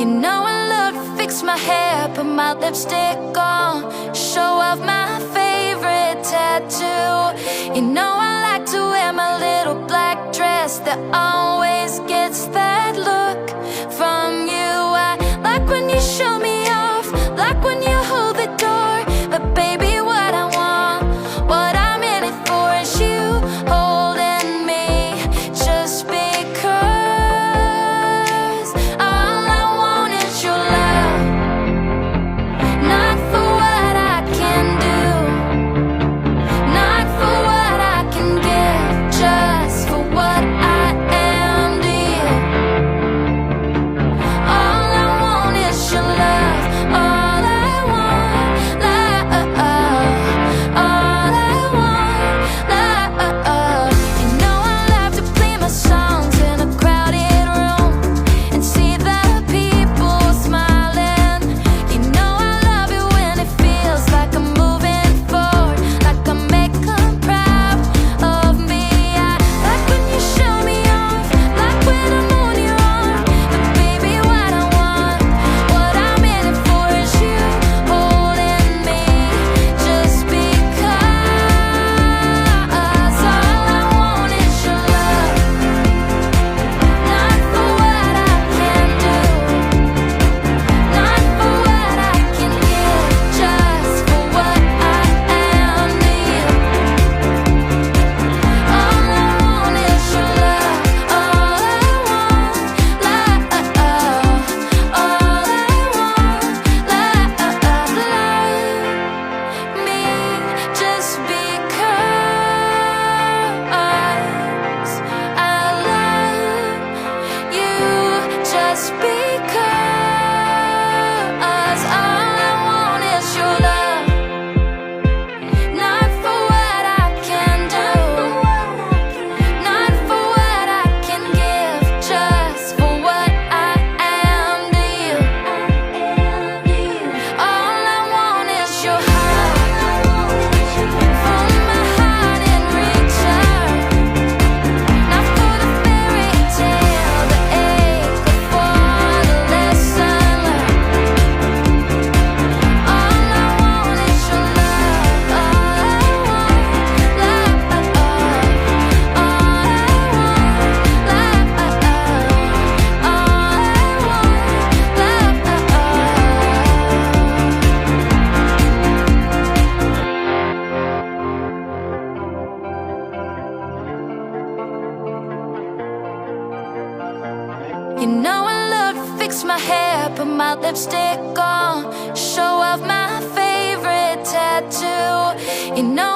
You know I love to fix my hair, put my lipstick on, show off my favorite tattoo. You know I like to wear my little black dress that always gets that look from you. I like when you show me off, like when you hold the door. But baby, what I want, what I'm in it for is you holding me. Just because all I want is your love, not for what I can do, not for what I can give, just for what I am to you. All I want is your love, all I want, all I want. You know I love to play my songs in a crowded room and see the people smiling. You know I love it when it feels like I'm moving forward, like I'm making proud of me. I like when you show me off, like when I'm on your arm. But baby, what I want, what I'm in it for is you holding me. Just because all I want is your love, not for what I can do, not for what I can give, just for what I am to you. All I want is your love, all I want, all I want, love me just because I love you, just because all I want is your love, not for what I can do, not for what I can give, just for what I am to you. All I want is your heart, from my heart in return, not for the fairy tale, the ache, or for the lesson learned. All I want is your love, all I want, You know I love to fix my hair, put my lipstick on, show off my favorite tattoo. You know